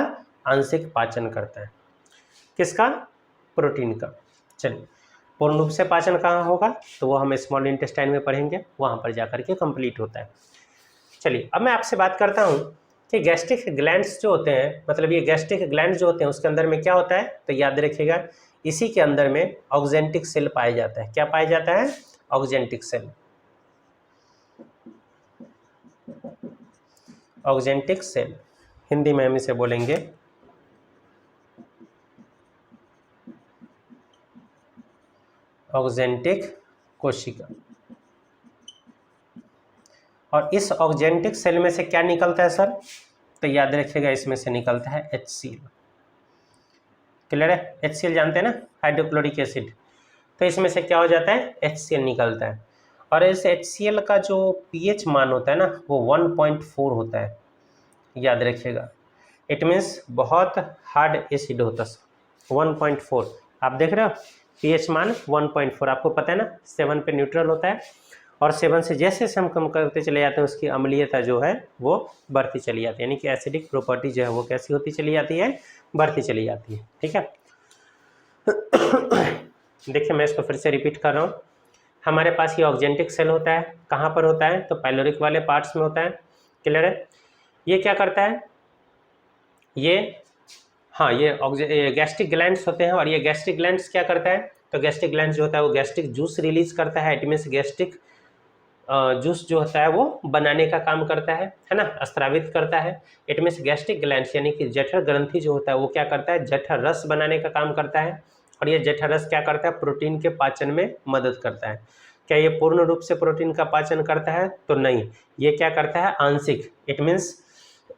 आंशिक पाचन करता है। किसका, प्रोटीन का। चलिए पूर्ण रूप से पाचन कहाँ होगा, तो वो हम स्मॉल इंटेस्टाइन में पढ़ेंगे, वहाँ पर जाकर के कंप्लीट होता है। चलिए अब मैं आपसे बात करता हूँ कि गैस्ट्रिक ग्लैंड्स जो होते हैं, मतलब ये गैस्ट्रिक ग्लैंड्स जो होते हैं उसके अंदर में क्या होता है, तो याद रखिएगा इसी के अंदर में ऑक्जेंटिक सेल पाया जाता है। क्या पाया जाता है, oxyntic cell. Oxyntic cell Hindi में हम इसे बोलेंगे ऑक्जेंटिक कोशिका। और इस ऑक्जेंटिक सेल में से क्या निकलता है सर, तो याद रखिएगा इसमें से निकलता है HCl, क्लियर है। HCl जानते हैं ना, हाइड्रोक्लोरिक एसिड। तो इसमें से क्या हो जाता है, HCl निकलता है। और इस HCl का जो pH मान होता है ना, वो 1.4 होता है। याद रखिएगा, इट मीन्स बहुत हार्ड एसिड होता है। 1.4 आप देख रहे हो, pH मान 1.4, आपको पता है ना 7 पे न्यूट्रल होता है, और 7 से जैसे हम कम करते चले जाते हैं उसकी अम्लीयता जो है वो बढ़ती चली जाती है, यानी कि एसिडिक प्रॉपर्टी जो है वो कैसी होती चली जाती है, बढ़ती चली जाती है, ठीक है। देखिए मैं इसको फिर से रिपीट कर रहा हूँ, हमारे पास ये ऑक्जेंटिक सेल होता है, कहाँ पर होता है? तो पाइलोरिक वाले पार्ट्स में होता है। क्लियर है? ये क्या करता है? ये हाँ, ये गैस्ट्रिक ग्लैंड्स होते हैं, और ये गैस्ट्रिक ग्लैंड्स क्या करता है? तो गैस्ट्रिक ग्लैंड्स जो होता है वो गैस्ट्रिक जूस रिलीज करता है। इट मीन्स गैस्ट्रिक जूस जो होता है वो बनाने का काम करता है ना, स्रावित करता है। इट मीन्स गैस्ट्रिक ग्लैंड्स यानी कि जठर ग्रंथि जो होता है वो क्या करता है? जठर रस बनाने का काम करता है। और ये जठर रस क्या करता है? प्रोटीन के पाचन में मदद करता है। क्या ये पूर्ण रूप से प्रोटीन का पाचन करता है? तो नहीं, ये क्या करता है? आंशिक। इट मीन्स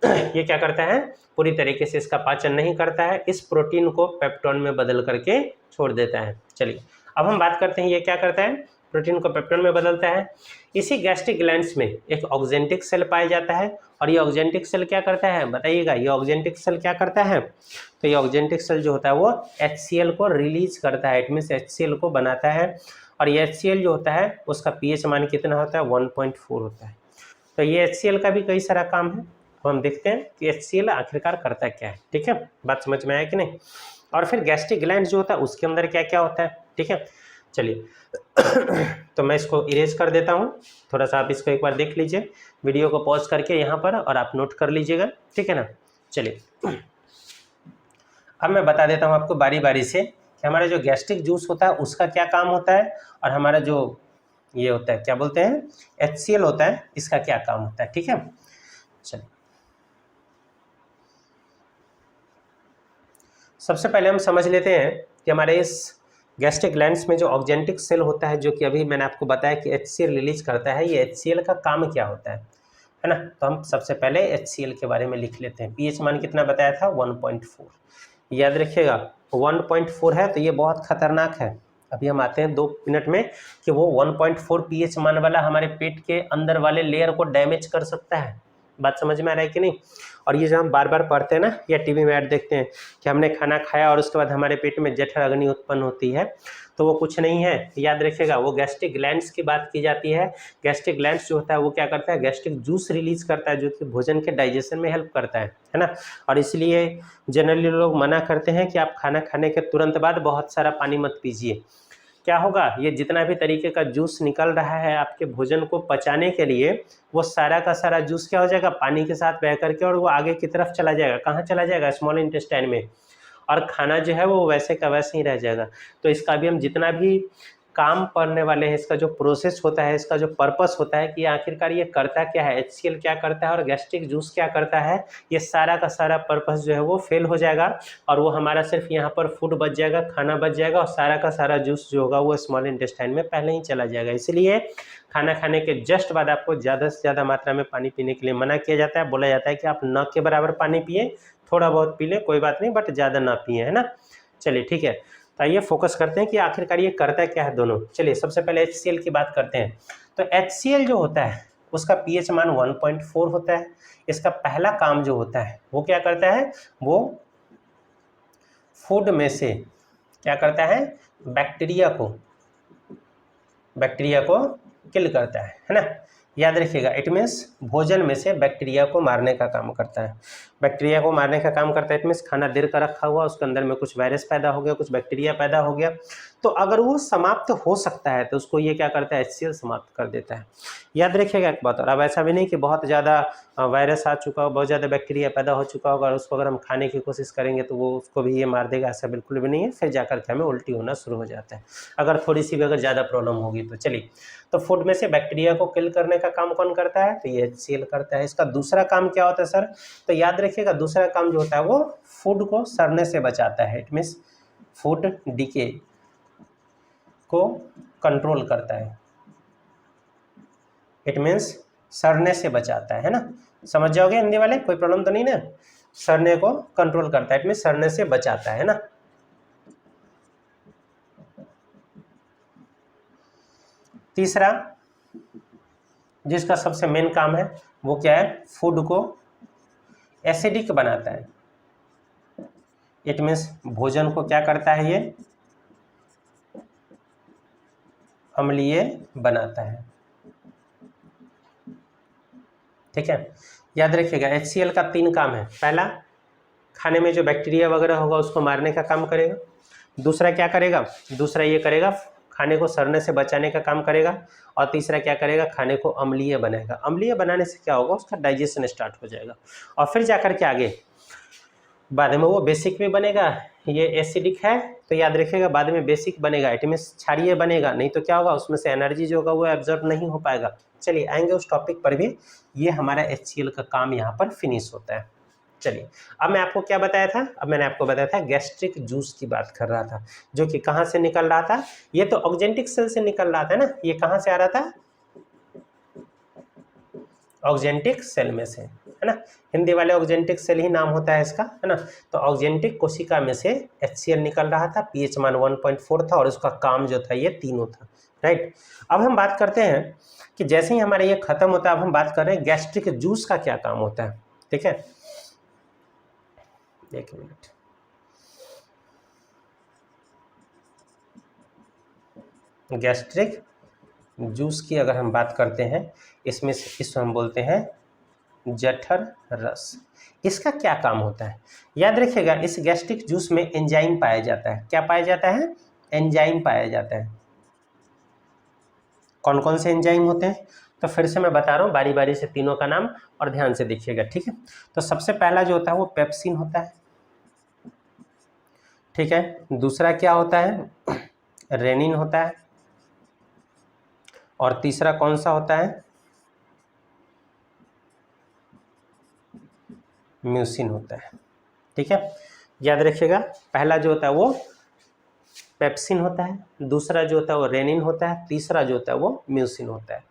ये क्या करता है? पूरी तरीके से इसका पाचन नहीं करता है, इस प्रोटीन को पेप्टोन में बदल करके छोड़ देता है। चलिए अब हम बात करते हैं ये क्या करता है? प्रोटीन को पेप्टोन में बदलता है। इसी गैस्ट्रिक ग्लैंड्स में एक ऑक्जेंटिक सेल पाया जाता है, और ये ऑक्जेंटिक सेल क्या करता है? बताइएगा, ये ऑक्जेंटिक सेल क्या करता है? तो ये ऑक्जेंटिक सेल जो होता है वो HCl को रिलीज करता है। इट मीन्स HCl को बनाता है, और ये HCl जो होता है उसका pH मान कितना होता है? 1.4 होता है। तो ये HCl का भी कई सारा काम है, तो हम देखते हैं कि HCl आखिरकार करता क्या है। ठीक है, बात समझ में आया कि नहीं? और फिर गैस्ट्रिक ग्लैंड जो होता है उसके अंदर क्या क्या होता है। ठीक है, चलिए तो मैं इसको इरेज कर देता हूँ, थोड़ा सा आप इसको एक बार देख लीजिए, वीडियो को पॉज करके यहाँ पर, और आप नोट कर लीजिएगा। ठीक है ना? चलिए अब मैं बता देता हूँ आपको बारी बारी से कि हमारा जो गैस्ट्रिक जूस होता है उसका क्या काम होता है, और हमारा जो ये होता है क्या बोलते हैं HCl होता है, इसका क्या काम होता है। ठीक है, चलिए सबसे पहले हम समझ लेते हैं कि हमारे इस गैस्ट्रिक ग्लैंड्स में जो ऑक्जेंटिक सेल होता है, जो कि अभी मैंने आपको बताया कि HCl रिलीज करता है, ये HCl का काम क्या होता है ना? तो हम सबसे पहले HCl के बारे में लिख लेते हैं। pH मान कितना बताया था? 1.4। याद रखिएगा 1.4 है तो ये बहुत खतरनाक है। अभी हम आते हैं 2 मिनट में कि वो 1.4 pH मान वाला हमारे पेट के अंदर वाले लेयर को डैमेज कर सकता है। बात समझ में आ रहा है कि नहीं? और ये जो हम बार बार पढ़ते हैं ना, या टीवी में ऐड देखते हैं कि हमने खाना खाया और उसके बाद हमारे पेट में जठर अग्नि उत्पन्न होती है, तो वो कुछ नहीं है। याद रखिएगा, वो गैस्ट्रिक ग्लैंड्स की बात की जाती है। गैस्ट्रिक ग्लैंड्स जो होता है वो क्या करता है? गैस्ट्रिक जूस रिलीज करता है, जो कि भोजन के डाइजेशन में हेल्प करता है ना? और इसलिए जनरली लोग मना करते हैं कि आप खाना खाने के तुरंत बाद बहुत सारा पानी मत पीजिए। क्या होगा? ये जितना भी तरीके का जूस निकल रहा है आपके भोजन को पचाने के लिए, वो सारा का सारा जूस क्या हो जाएगा? पानी के साथ बह करके, और वो आगे की तरफ चला जाएगा। कहाँ चला जाएगा? स्मॉल इंटेस्टाइन में। और खाना जो है वो वैसे का वैसे ही रह जाएगा। तो इसका भी हम जितना भी काम करने वाले हैं, इसका जो प्रोसेस होता है, इसका जो पर्पस होता है कि आखिरकार ये करता क्या है, HCl क्या करता है और गैस्ट्रिक जूस क्या करता है, ये सारा का सारा पर्पस जो है वो फेल हो जाएगा, और वो हमारा सिर्फ यहाँ पर फूड बच जाएगा, खाना बच जाएगा, और सारा का सारा जूस जो होगा वो स्मॉल इंटेस्टाइन में पहले ही चला जाएगा। इसलिए खाना खाने के जस्ट बाद आपको ज़्यादा से ज़्यादा मात्रा में पानी पीने के लिए मना किया जाता है। बोला जाता है कि आप न के बराबर पानी पिए, थोड़ा बहुत पी लें कोई बात नहीं, बट ज़्यादा ना पिए, है ना? चलिए ठीक है, तो आइए फोकस करते हैं कि आखिरकार ये करता क्या है दोनों। चलिए सबसे पहले HCl की बात करते हैं। तो HCl जो होता है उसका pH मान 1.4 होता है। इसका पहला काम जो होता है वो क्या करता है? वो फूड में से क्या करता है? बैक्टीरिया को किल करता है ना? याद रखिएगा, इट मीन्स भोजन में से बैक्टीरिया को मारने का काम करता है। बैक्टीरिया को मारने का काम करता है, इट मीन्स खाना देर का रखा हुआ, उसके अंदर में कुछ वायरस पैदा हो गया, कुछ बैक्टीरिया पैदा हो गया, तो अगर वो समाप्त हो सकता है तो उसको ये क्या करता है? HCl समाप्त कर देता है। याद रखिएगा एक बात, और अब ऐसा भी नहीं कि बहुत ज़्यादा वायरस आ चुका हो, बहुत ज़्यादा बैक्टीरिया पैदा हो चुका होगा और उसको अगर हम खाने की कोशिश करेंगे तो वो उसको भी ये मार देगा, ऐसा बिल्कुल भी नहीं है। फिर जाकर के हमें उल्टी होना शुरू हो जाता है अगर थोड़ी सी भी अगर ज़्यादा प्रॉब्लम होगी तो। चलिए, तो फूड में से बैक्टीरिया को किल करने का काम कौन करता है? तो ये HCl करता है। इसका दूसरा काम क्या होता है सर? तो याद रखिएगा, दूसरा काम जो होता है वो फूड को सड़ने से बचाता है। इट मीन्स फूड डीके को कंट्रोल करता है। इट मीन्स सड़ने से बचाता है ना? समझ जाओगे हिंदी वाले, कोई प्रॉब्लम तो नहीं ना? सड़ने को कंट्रोल करता है, इट मीन्स सड़ने से बचाता है ना? तीसरा जिसका सबसे मेन काम है वो क्या है? फूड को एसिडिक बनाता है। इट मीन्स भोजन को क्या करता है? ये अम्लीय बनाता है। ठीक है, याद रखिएगा HCl का 3 काम है। पहला, खाने में जो बैक्टीरिया वगैरह होगा उसको मारने का काम करेगा। दूसरा क्या करेगा? दूसरा ये करेगा खाने को सड़ने से बचाने का काम करेगा, और तीसरा क्या करेगा, खाने को अम्लीय बनाएगा। अम्लीय बनाने से क्या होगा, उसका डाइजेशन स्टार्ट हो जाएगा, और फिर जाकर के आगे बाद में वो बेसिक भी बनेगा। ये एसिडिक है तो याद रखिएगा बाद में बेसिक बनेगा, इट मीन्स क्षारीय बनेगा, नहीं तो क्या होगा, उसमें से एनर्जी जो होगा वो एब्जॉर्ब नहीं हो पाएगा। चलिए आएंगे उस टॉपिक पर भी। ये हमारा HCl का काम यहाँ पर फिनिश होता है। चलिए अब मैं आपको क्या बताया था, अब मैंने आपको बताया था गैस्ट्रिक जूस की बात कर रहा था, जो कि कहाँ से निकल रहा था, ये तो ऑक्जेंटिक सेल से निकल रहा था ना, ये कहाँ से आ रहा था, ऑक्जेंटिक सेल में से, है ना, हिंदी वाले ऑक्जेंटिक सेल ही नाम होता है इसका, है ना। तो ऑक्जेंटिक कोशिका में से HCl निकल रहा था, pH मान 1.4 था, और उसका काम जो था ये तीनों था, राइट। अब हम बात करते हैं कि जैसे ही हमारा ये खत्म होता है, अब हम बात कर रहे हैं गैस्ट्रिक जूस का क्या काम होता है, ठीक है। एक मिनट, गैस्ट्रिक जूस की अगर हम बात करते हैं, इसमें से इसको हम बोलते हैं जठर रस। इसका क्या काम होता है, याद रखिएगा इस गैस्ट्रिक जूस में एंजाइम पाया जाता है। क्या पाया जाता है, एंजाइम पाया जाता है। कौन कौन से एंजाइम होते हैं, तो फिर से मैं बता रहा हूँ बारी बारी से तीनों का नाम, और ध्यान से देखिएगा, ठीक है। तो सबसे पहला जो होता है वो पेप्सिन होता है, ठीक है। दूसरा क्या होता है, रेनिन होता है, और तीसरा कौन सा होता है, म्यूसिन होता है, ठीक है। याद रखिएगा पहला जो होता है वो पेप्सिन होता है, दूसरा जो होता है वो रेनिन होता है, तीसरा जो होता है वो म्यूसिन होता है।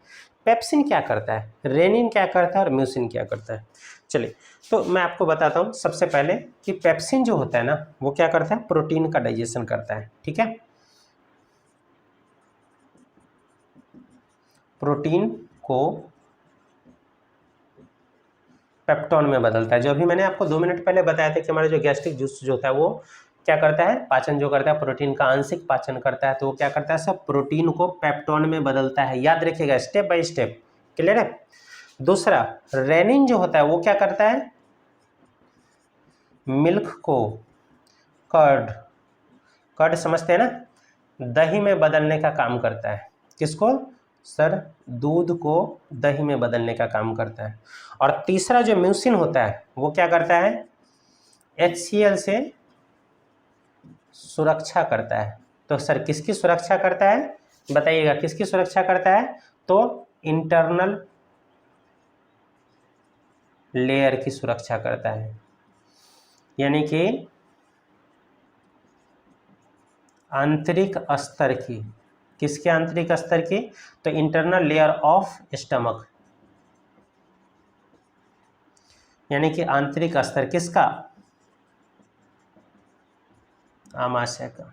पेप्सिन क्या करता है, रेनिन क्या करता है, और म्यूसिन क्या करता है। चलिए तो मैं आपको बताता हूँ सबसे पहले कि पेप्सिन जो होता है ना वो क्या करता है, प्रोटीन का डाइजेशन करता है, ठीक है। प्रोटीन को पेप्टोन में बदलता है। जो अभी मैंने आपको 2 मिनट पहले बताया था कि हमारा जो गैस्ट्रिक जूस जो होता है वो क्या करता है, पाचन जो करता है, प्रोटीन का आंशिक पाचन करता है, तो वो क्या करता है, सब प्रोटीन को पेप्टोन में बदलता है। याद रखिएगा स्टेप बाय स्टेप, क्लियर है। दूसरा रेनिन जो होता है वो क्या करता है, मिल्क को कर्ड समझते हैं ना, दही में बदलने का काम करता है। किसको सर, दूध को दही में बदलने का काम करता है। और तीसरा जो म्यूसिन होता है वो क्या करता है, HCl से सुरक्षा करता है। तो सर किसकी सुरक्षा करता है, बताइएगा किसकी सुरक्षा करता है, तो इंटरनल लेयर की सुरक्षा करता है, यानी कि आंतरिक स्तर की। किसके आंतरिक स्तर की, तो इंटरनल लेयर ऑफ स्टमक, यानी कि आंतरिक स्तर किसका, आमाशय का।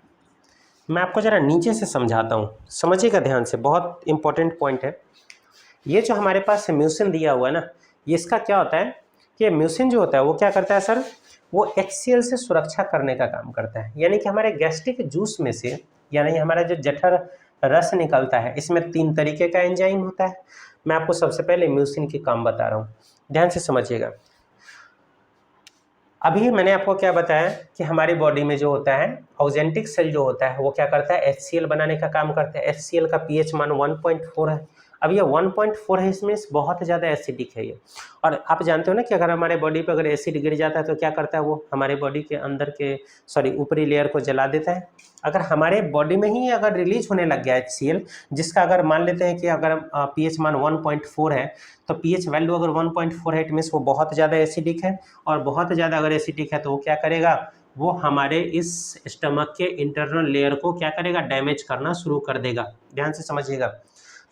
मैं आपको जरा नीचे से समझाता हूँ, समझिएगा ध्यान से, बहुत इंपॉर्टेंट पॉइंट है। ये जो हमारे पास म्यूसिन दिया हुआ है ना, ये इसका क्या होता है कि म्यूसिन जो होता है वो क्या करता है सर, वो HCl से सुरक्षा करने का काम करता है। यानी कि हमारे गैस्ट्रिक जूस में से, यानी हमारा जो जठर रस निकलता है, इसमें 3 तरीके का एंजाइम होता है। मैं आपको सबसे पहले म्यूसिन की काम बता रहा हूँ, ध्यान से समझिएगा। अभी मैंने आपको क्या बताया कि हमारी बॉडी में जो होता है ऑक्जेंटिक सेल जो होता है वो क्या करता है, HCl बनाने का काम करता है। HCl का pH मान 1.4 है। अब ये 1.4 है, इसमें बहुत ज़्यादा एसिडिक है ये। और आप जानते हो ना कि अगर हमारे बॉडी पे अगर एसिड गिर जाता है तो क्या करता है, वो हमारे बॉडी के अंदर के ऊपरी लेयर को जला देता है। अगर हमारे बॉडी में ही अगर रिलीज होने लग गया HCl, जिसका अगर मान लेते हैं कि अगर pH मान 1.4 है, तो pH वैल्यू अगर 1.4 है, इट मीन्स वो बहुत ज़्यादा एसिडिक है। और बहुत ज़्यादा अगर एसिडिक है तो वो क्या करेगा, वो हमारे इस स्टमक के इंटरनल लेयर को क्या करेगा, डैमेज करना शुरू कर देगा। ध्यान से समझिएगा।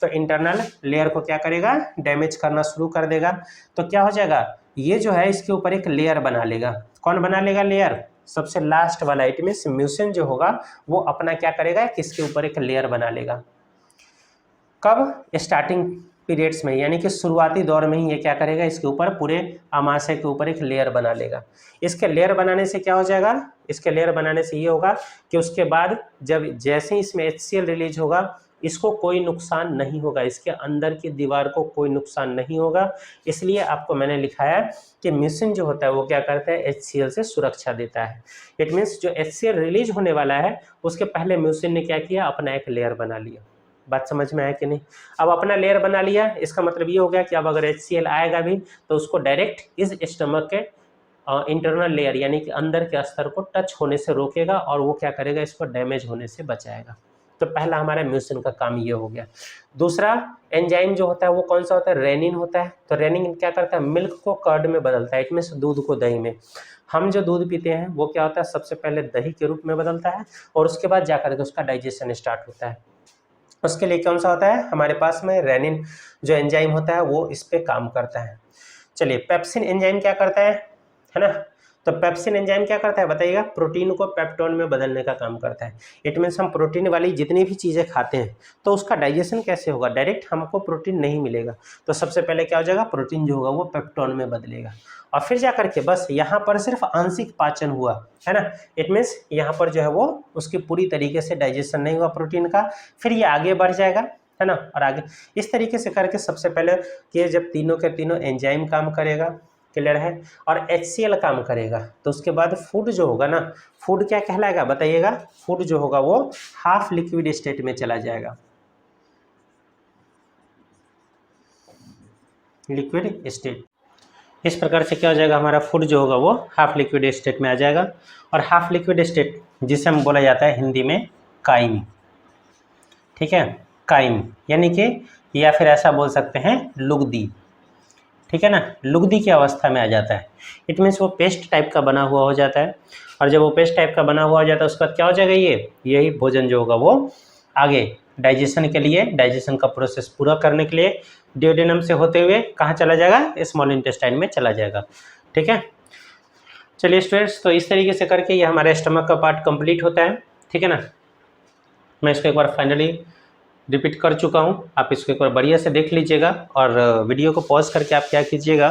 तो इंटरनल लेयर को क्या करेगा, डैमेज करना शुरू कर देगा। तो क्या हो जाएगा, ये जो है इसके ऊपर एक लेयर बना लेगा। कौन बना लेगा लेयर, सबसे लास्ट वाला, इट मीन्स म्यूसिन जो होगा वो अपना क्या करेगा, किसके ऊपर एक लेयर बना लेगा। कब, स्टार्टिंग पीरियड्स में, यानी कि शुरुआती दौर में ही ये क्या करेगा, इसके ऊपर पूरे आमाशय के ऊपर एक लेयर बना लेगा। इसके लेयर बनाने से क्या हो जाएगा, इसके लेयर बनाने से ये होगा कि उसके बाद जब जैसे ही इसमें HCl रिलीज होगा, इसको कोई नुकसान नहीं होगा, इसके अंदर की दीवार को कोई नुकसान नहीं होगा। इसलिए आपको मैंने लिखा है कि म्यूसिन जो होता है वो क्या करता है, HCl से सुरक्षा देता है। इट मीन्स जो HCl रिलीज होने वाला है उसके पहले म्यूसिन ने क्या किया, अपना एक लेयर बना लिया। बात समझ में आया कि नहीं? अब अपना लेयर बना लिया, इसका मतलब ये हो गया कि अब अगर HCl आएगा भी तो उसको डायरेक्ट इस स्टमक के इंटरनल लेयर यानी कि अंदर के स्तर को टच होने से रोकेगा और वो क्या करेगा, इसको डैमेज होने से बचाएगा। तो पहला हमारा म्यूसिन का काम ये हो गया। दूसरा एंजाइम जो होता है वो कौन सा होता है, रेनिन होता है। तो रेनिन क्या करता है, मिल्क को कर्ड में बदलता है, इट मीन्स दूध को दही में। हम जो दूध पीते हैं वो क्या होता है, सबसे पहले दही के रूप में बदलता है और उसके बाद जाकर के उसका डाइजेशन स्टार्ट होता है। उसके लिए कौन सा होता है हमारे पास में, रेनिन जो एंजाइम होता है वो इस पे काम करता है। चलिए पेप्सिन एंजाइम क्या करता है ना? तो पेप्सिन एंजाइम क्या करता है बताइएगा, प्रोटीन को पेप्टोन में बदलने का काम करता है। इट मीन्स हम प्रोटीन वाली जितनी भी चीज़ें खाते हैं तो उसका डाइजेशन कैसे होगा, डायरेक्ट हमको प्रोटीन नहीं मिलेगा। तो सबसे पहले क्या हो जाएगा, प्रोटीन जो होगा वो पेप्टोन में बदलेगा और फिर जाकर के बस यहाँ पर सिर्फ आंशिक पाचन हुआ है ना। इट मीन्स यहाँ पर जो है वो उसकी पूरी तरीके से डाइजेशन नहीं हुआ प्रोटीन का, फिर ये आगे बढ़ जाएगा है ना। और आगे इस तरीके से करके सबसे पहले कि जब तीनों के तीनों एंजाइम काम करेगा, क्लियर है, और HCl काम करेगा तो उसके बाद फूड जो होगा ना, फूड क्या कहलाएगा बताइएगा, फूड जो होगा वो हाफ लिक्विड स्टेट में चला जाएगा, लिक्विड स्टेट। इस प्रकार से क्या हो जाएगा, हमारा फूड जो होगा वो हाफ लिक्विड स्टेट में आ जाएगा। और हाफ लिक्विड स्टेट जिसे हम बोला जाता है हिंदी में काइम, ठीक है, काइम यानी कि, या फिर ऐसा बोल सकते हैं लुगदी, ठीक है ना, लुगदी की अवस्था में आ जाता है। इट मीन्स वो पेस्ट टाइप का बना हुआ हो जाता है और जब वो पेस्ट टाइप का बना हुआ हो जाता है उसके बाद क्या हो जाएगा, यही भोजन जो होगा वो आगे डाइजेशन के लिए, डाइजेशन का प्रोसेस पूरा करने के लिए ड्यूडेनम से होते हुए कहाँ चला जाएगा, स्मॉल इंटेस्टाइन में चला जाएगा, ठीक है। चलिए स्टूडेंट्स, तो इस तरीके से करके ये हमारे स्टमक का पार्ट कंप्लीट होता है, ठीक है ना। मैं इसको एक बार फाइनली रिपीट कर चुका हूँ, आप इसको एक बार बढ़िया से देख लीजिएगा और वीडियो को पॉज करके आप क्या कीजिएगा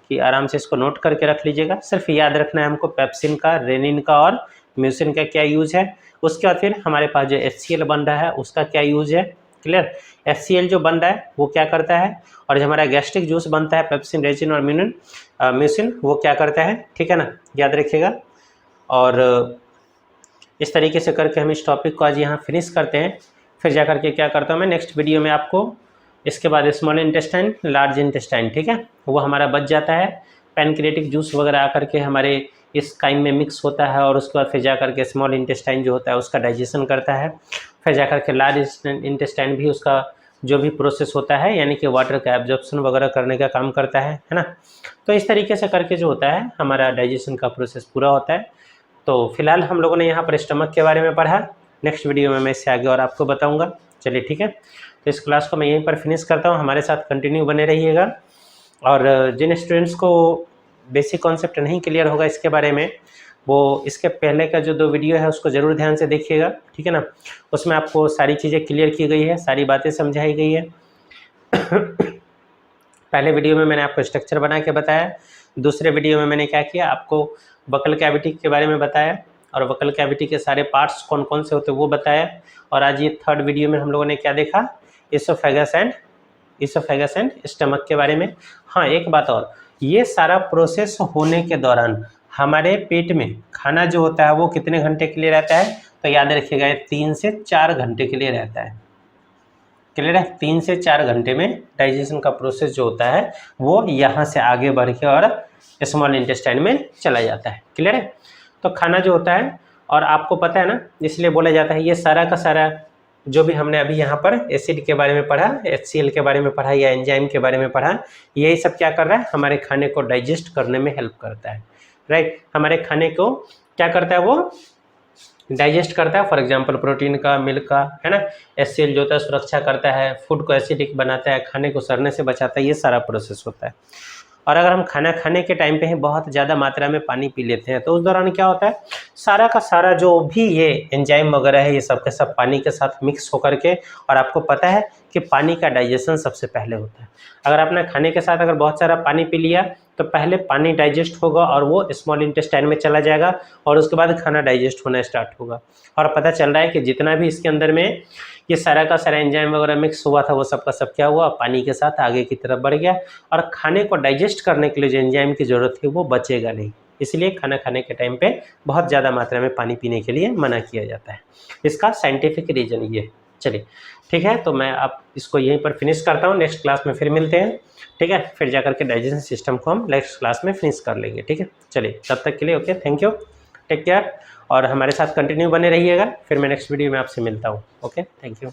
कि आराम से इसको नोट करके रख लीजिएगा। सिर्फ याद रखना है हमको पेप्सिन का, रेनिन का और म्यूसिन का क्या यूज़ है। उसके बाद फिर हमारे पास जो HCl बन रहा है उसका क्या यूज़ है, क्लियर। HCl जो बन रहा है वो क्या करता है, और जो हमारा गैस्ट्रिक जूस बनता है पेप्सिन, रेजिन और म्यूसिन वो क्या करता है, ठीक है ना, याद रखिएगा। और इस तरीके से करके हम इस टॉपिक को आज यहाँ फिनिश करते हैं। फिर जा करके क्या करता हूँ मैं नेक्स्ट वीडियो में आपको इसके बाद स्मॉल इंटेस्टाइन, लार्ज इंटेस्टाइन, ठीक है, वो हमारा बच जाता है। पैनक्रियाटिक जूस वगैरह आकर के हमारे इस काइम में मिक्स होता है और उसके बाद फिर जा करके स्मॉल इंटेस्टाइन जो होता है उसका डाइजेशन करता है। फिर जा करके लार्ज इंटेस्टाइन भी उसका जो भी प्रोसेस होता है यानी कि वाटर का एब्जॉर्प्शन वगैरह करने का काम करता है ना। तो इस तरीके से करके जो होता है हमारा डाइजेशन का प्रोसेस पूरा होता है। तो फिलहाल हम लोगों ने यहाँ पर स्टमक के बारे में पढ़ा, नेक्स्ट वीडियो में मैं इससे आगे और आपको बताऊंगा। चलिए ठीक है, तो इस क्लास को मैं यहीं पर फिनिश करता हूँ, हमारे साथ कंटिन्यू बने रहिएगा। और जिन स्टूडेंट्स को बेसिक कॉन्सेप्ट नहीं क्लियर होगा इसके बारे में, वो इसके पहले का जो 2 वीडियो है उसको ज़रूर ध्यान से देखिएगा, ठीक है ना। उसमें आपको सारी चीज़ें क्लियर की गई है, सारी बातें समझाई गई है। पहले वीडियो में मैंने आपको स्ट्रक्चर बना के बताया, दूसरे वीडियो में मैंने क्या किया, आपको बकल कैविटी के बारे में बताया और बकल कैविटी के सारे पार्ट्स कौन कौन से होते हैं वो बताया। और आज ये 3rd वीडियो में हम लोगों ने क्या देखा, इसोफेगस एंड स्टमक के बारे में। हाँ, एक बात और, ये सारा प्रोसेस होने के दौरान हमारे पेट में खाना जो होता है वो कितने घंटे के लिए रहता है, तो याद रखिएगा 3 से 4 घंटे के लिए रहता है, क्लियर है। 3 से 4 घंटे में डाइजेशन का प्रोसेस जो होता है वो यहाँ से आगे बढ़ के और स्मॉल इंटेस्टाइन में चला जाता है, क्लियर है। तो खाना जो होता है, और आपको पता है ना, इसलिए बोला जाता है ये सारा का सारा जो भी हमने अभी यहाँ पर एसिड के बारे में पढ़ा, HCl के बारे में पढ़ा या एंजाइम के बारे में पढ़ा, यही सब क्या कर रहा है, हमारे खाने को डाइजेस्ट करने में हेल्प करता है, राइट। हमारे खाने को क्या करता है, वो डाइजेस्ट करता है। फॉर एग्जांपल प्रोटीन का, मिल्क का, है ना। HCl जो होता है सुरक्षा करता है, फूड को एसिडिक बनाता है, खाने को सड़ने से बचाता है, ये सारा प्रोसेस होता है। और अगर हम खाना खाने के टाइम पे ही बहुत ज़्यादा मात्रा में पानी पी लेते हैं तो उस दौरान क्या होता है, सारा का सारा जो भी ये एंजाइम वगैरह है ये सब के सब पानी के साथ मिक्स होकर के, और आपको पता है कि पानी का डाइजेशन सबसे पहले होता है। अगर आपने खाने के साथ अगर बहुत सारा पानी पी लिया तो पहले पानी डाइजेस्ट होगा और वो स्मॉल इंटेस्टाइन में चला जाएगा और उसके बाद खाना डाइजेस्ट होना स्टार्ट होगा। और पता चल रहा है कि जितना भी इसके अंदर में ये सारा का सारा एंजाइम वगैरह मिक्स हुआ था वो सब का सब क्या हुआ, पानी के साथ आगे की तरफ बढ़ गया और खाने को डाइजेस्ट करने के लिए जो एंजाइम की ज़रूरत है वो बचेगा नहीं। इसलिए खाना खाने के टाइम पे बहुत ज़्यादा मात्रा में पानी पीने के लिए मना किया जाता है। इसका साइंटिफिक रीज़न ये। चलिए ठीक है, तो मैं अब इसको यहीं पर फिनिश करता हूँ, नेक्स्ट क्लास में फिर मिलते हैं। ठीक है, फिर जाकर के डाइजेशन सिस्टम को हम नेक्स्ट क्लास में फिनिश कर लेंगे। ठीक है, चलिए तब तक के लिए okay, thank you, take care और हमारे साथ कंटिन्यू बने रहिएगा। फिर मैं नेक्स्ट वीडियो में आपसे मिलता हूँ। Okay, thank you.